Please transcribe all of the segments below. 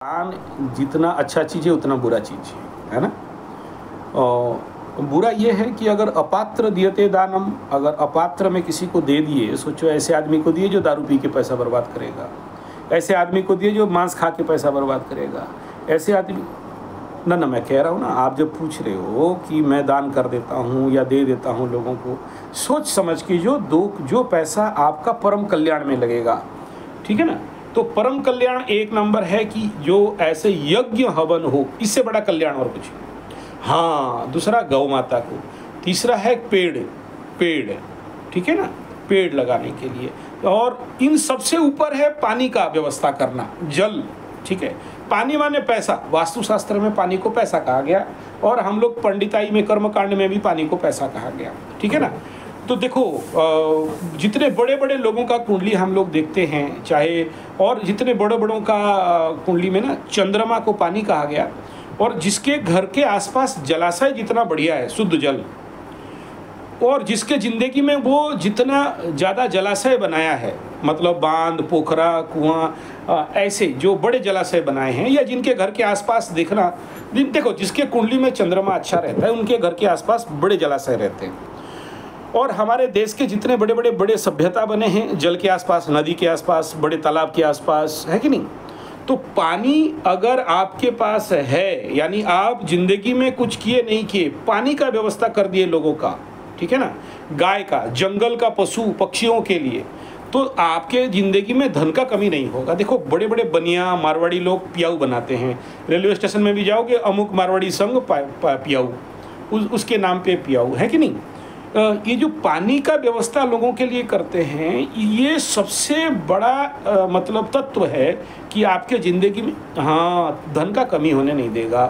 दान जितना अच्छा चीज़ है उतना बुरा चीज़ है ना। बुरा ये है कि अगर अपात्र दियते दानम, अगर अपात्र में किसी को दे दिए, सोचो ऐसे आदमी को दिए जो दारू पी के पैसा बर्बाद करेगा, ऐसे आदमी को दिए जो मांस खा के पैसा बर्बाद करेगा, ऐसे आदमी ना मैं कह रहा हूँ ना, आप जब पूछ रहे हो कि मैं दान कर देता हूँ या दे देता हूँ लोगों को, सोच समझ के जो पैसा आपका परम कल्याण में लगेगा, ठीक है ना। तो परम कल्याण एक नंबर है कि जो ऐसे यज्ञ हवन हो, इससे बड़ा कल्याण और कुछ नहीं। हाँ, दूसरा गौ माता को, तीसरा है पेड़, ठीक है ना, पेड़ लगाने के लिए, और इन सबसे ऊपर है पानी का व्यवस्था करना, जल, ठीक है। पानी माने पैसा, वास्तुशास्त्र में पानी को पैसा कहा गया, और हम लोग पंडिताई में कर्मकांड में भी पानी को पैसा कहा गया, ठीक है ना। तो देखो, जितने बड़े बड़े लोगों का कुंडली हम लोग देखते हैं, चाहे, और जितने बड़े बड़ों का कुंडली में ना चंद्रमा को पानी कहा गया, और जिसके घर के आसपास जलाशय जितना बढ़िया है, शुद्ध जल, और जिसके ज़िंदगी में वो जितना ज़्यादा जलाशय बनाया है, मतलब बांध, पोखरा, कुआं, ऐसे जो बड़े जलाशय बनाए हैं, या जिनके घर के आसपास देखो, जिसके कुंडली में चंद्रमा अच्छा रहता है उनके घर के आसपास बड़े जलाशय रहते हैं। और हमारे देश के जितने बड़े सभ्यता बने हैं, जल के आसपास, नदी के आसपास, बड़े तालाब के आसपास, है कि नहीं। तो पानी अगर आपके पास है, यानी आप जिंदगी में कुछ किए नहीं किए, पानी का व्यवस्था कर दिए लोगों का, ठीक है ना, गाय का, जंगल का, पशु पक्षियों के लिए, तो आपके ज़िंदगी में धन का कमी नहीं होगा। देखो, बड़े बड़े बनिया मारवाड़ी लोग पियाऊ बनाते हैं, रेलवे स्टेशन में भी जाओगे, अमुक मारवाड़ी संघ पियाऊ, उसके नाम पे पियाऊ, है कि नहीं। ये जो पानी का व्यवस्था लोगों के लिए करते हैं, ये सबसे बड़ा मतलब तत्व है कि आपके ज़िंदगी में, हाँ, धन का कमी होने नहीं देगा,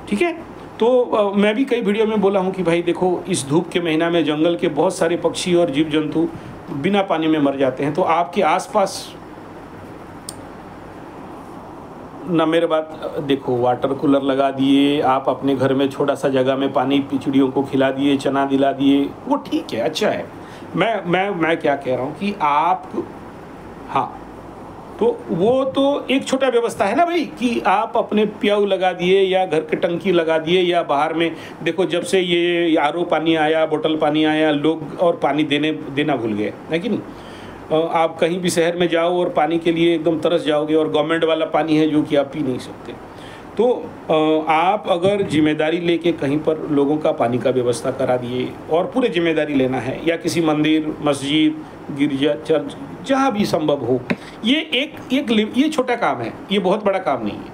ठीक है। तो मैं भी कई वीडियो में बोला हूँ कि भाई देखो, इस धूप के महीना में जंगल के बहुत सारे पक्षी और जीव जंतु बिना पानी में मर जाते हैं। तो आपके आसपास ना, मेरे बात देखो, वाटर कूलर लगा दिए, आप अपने घर में छोटा सा जगह में पानी चिड़ियों को खिला दिए, चना दिला दिए, वो ठीक है, अच्छा है। मैं क्या कह रहा हूँ कि आप, हाँ, तो वो तो एक छोटा व्यवस्था है ना भाई, कि आप अपने प्याऊ लगा दिए, या घर के टंकी लगा दिए, या बाहर में देखो, जब से ये आरओ पानी आया, बोतल पानी आया, लोग और पानी देना भूल गए, है कि नहीं। आप कहीं भी शहर में जाओ और पानी के लिए एकदम तरस जाओगे, और गवर्नमेंट वाला पानी है जो कि आप पी नहीं सकते। तो आप अगर जिम्मेदारी लेके कहीं पर लोगों का पानी का व्यवस्था करा दिए, और पूरे जिम्मेदारी लेना है, या किसी मंदिर, मस्जिद, गिरजा, चर्च, जहाँ भी संभव हो, ये ये छोटा काम है, ये बहुत बड़ा काम नहीं है।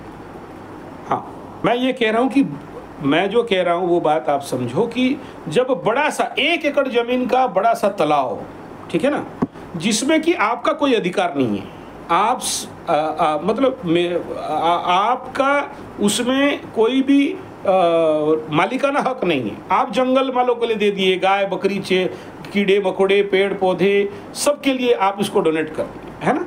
हाँ, मैं ये कह रहा हूँ कि मैं जो कह रहा हूँ वो बात आप समझो, कि जब बड़ा सा 1 एकड़ ज़मीन का बड़ा सा तालाब, ठीक है ना, जिसमें कि आपका कोई अधिकार नहीं है, आप मतलब आपका उसमें कोई भी मालिकाना हक नहीं है, आप जंगल वालों को ले दे दिए, गाय बकरी, कीड़े मकोड़े, पेड़ पौधे, सबके लिए आप इसको डोनेट कर दिए, है ना।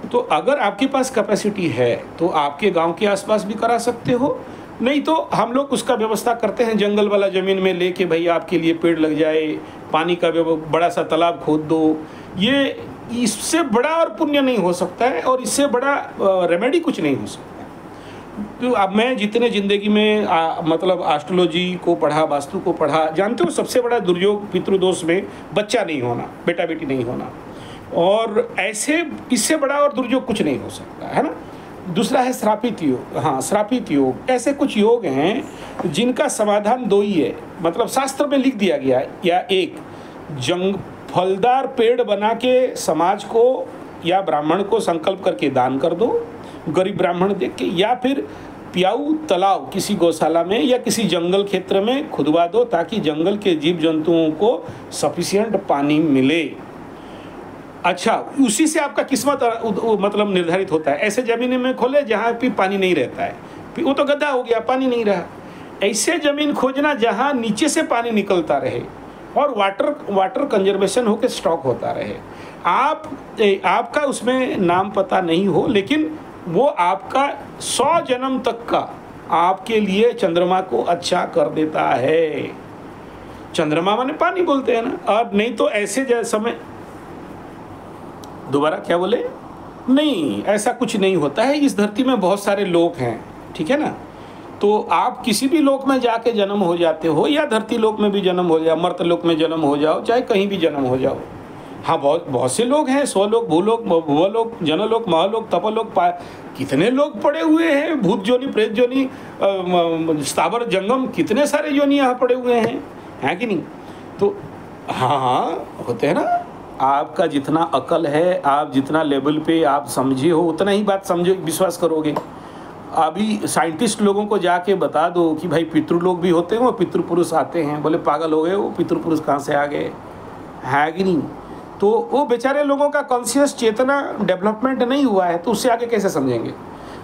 तो अगर आपके पास कैपेसिटी है तो आपके गांव के आसपास भी करा सकते हो, नहीं तो हम लोग उसका व्यवस्था करते हैं, जंगल वाला ज़मीन में लेके, भाई आपके लिए पेड़ लग जाए, पानी का बड़ा सा तालाब खोद दो। ये इससे बड़ा और पुण्य नहीं हो सकता है, और इससे बड़ा रेमेडी कुछ नहीं हो सकता। तो अब मैं जितने ज़िंदगी में मतलब एस्ट्रोलॉजी को पढ़ा, वास्तु को पढ़ा, जानते हो सबसे बड़ा दुर्योग पितृदोष में बच्चा नहीं होना, बेटा बेटी नहीं होना, और ऐसे इससे बड़ा और दुर्योग कुछ नहीं हो सकता, है ना। दूसरा है श्रापित योग। हाँ, श्रापित योग, ऐसे कुछ योग हैं जिनका समाधान 2 ही है, मतलब शास्त्र में लिख दिया गया है, या एक फलदार पेड़ बना के समाज को या ब्राह्मण को संकल्प करके दान कर दो, गरीब ब्राह्मण देख के, या फिर प्याऊ तालाब किसी गौशाला में या किसी जंगल क्षेत्र में खुदवा दो, ताकि जंगल के जीव जंतुओं को सफिशिएंट पानी मिले। अच्छा, उसी से आपका किस्मत मतलब निर्धारित होता है। ऐसे ज़मीन में खोले जहाँ पे पानी नहीं रहता है, वो तो गड्ढा हो गया, पानी नहीं रहा। ऐसे ज़मीन खोजना जहाँ नीचे से पानी निकलता रहे, और वाटर कंजर्वेशन होकर स्टॉक होता रहे। आपका उसमें नाम पता नहीं हो, लेकिन वो आपका 100 जन्म तक का आपके लिए चंद्रमा को अच्छा कर देता है। चंद्रमा माने पानी बोलते हैं ना। और नहीं तो ऐसे समय, दोबारा क्या बोले, नहीं, ऐसा कुछ नहीं होता है। इस धरती में बहुत सारे लोक हैं, ठीक है ना। तो आप किसी भी लोक में जाके जन्म हो जाते हो, या धरती लोक में भी जन्म हो जाओ, मर्त लोक में जन्म हो जाओ, चाहे कहीं भी जन्म हो जाओ। हाँ, बहुत बहुत से लोग हैं, स्वलोक, भूलोक, भुवलोक, जनलोक, महलोक, तपलोक, कितने लोग पड़े हुए हैं। भूत जोनी, प्रेत जोनी, स्थावर जंगम, कितने सारे जोनी यहाँ पड़े हुए हैं कि नहीं। तो हाँ हाँ, होते हैं ना। आपका जितना अकल है, आप जितना लेवल पे आप समझे हो, उतना ही बात समझो, विश्वास करोगे। अभी साइंटिस्ट लोगों को जाके बता दो कि भाई पितृलोक भी होते हैं, वो पितृपुरुष आते हैं, बोले पागल हो गए, वो पितृपुरुष कहाँ से आ गए, है कि नहीं। तो वो बेचारे लोगों का कॉन्शियस चेतना डेवलपमेंट नहीं हुआ है, तो उससे आगे कैसे समझेंगे।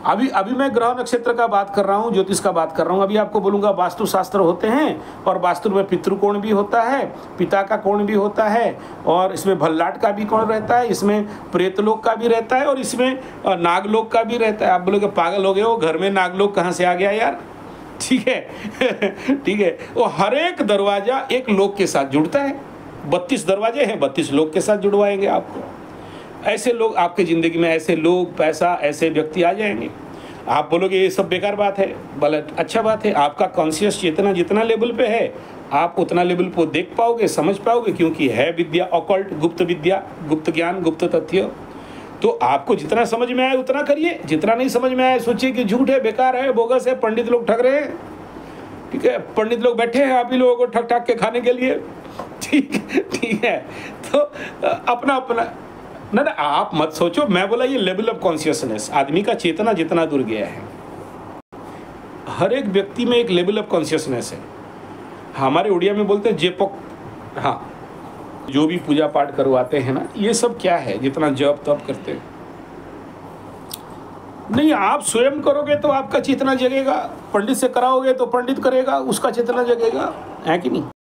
अभी मैं ग्रह नक्षत्र का बात कर रहा हूँ, ज्योतिष का बात कर रहा हूँ। अभी आपको बोलूँगा वास्तु शास्त्र होते हैं, और वास्तु में पितृकोण भी होता है, पिता का कोण भी होता है, और इसमें भल्लाट का भी कोण रहता है, इसमें प्रेतलोक का भी रहता है, और इसमें नागलोक का भी रहता है। आप बोलोगे पागल हो गए हो, घर में नागलोक कहाँ से आ गया यार, ठीक है ठीक है। वो हर एक दरवाजा एक लोक के साथ जुड़ता है। 32 दरवाजे हैं, 32 लोक के साथ जुड़वाएंगे आपको। ऐसे लोग आपके ज़िंदगी में, ऐसे लोग, पैसा, ऐसे व्यक्ति आ जाएंगे। आप बोलोगे ये सब बेकार बात है, गलत, अच्छा बात है। आपका कॉन्शियस चेतना जितना लेवल पे है, आप उतना लेवल को देख पाओगे, समझ पाओगे, क्योंकि है विद्या ऑकल्ट, गुप्त विद्या, गुप्त ज्ञान, गुप्त तथ्य। तो आपको जितना समझ में आए उतना करिए, जितना नहीं समझ में आए सोचिए कि झूठ है, बेकार है, बोगस है, पंडित लोग ठग रहे हैं, ठीक है। पंडित लोग बैठे हैं आप ही लोगों को ठग ठाक के खाने के लिए, ठीक है। तो अपना अपना ना आप मत सोचो। मैं बोला ये लेवल ऑफ कॉन्शियसनेस, आदमी का चेतना जितना दूर गया है, हर एक व्यक्ति में एक लेवल ऑफ कॉन्शियसनेस है। हमारे उड़िया में बोलते हैं जेपक। हाँ, जो भी पूजा पाठ करवाते हैं ना, ये सब क्या है, जितना जप तप करते हैं, नहीं आप स्वयं करोगे तो आपका चेतना जगेगा, पंडित से कराओगे तो पंडित करेगा, उसका चेतना जगेगा, है कि नहीं।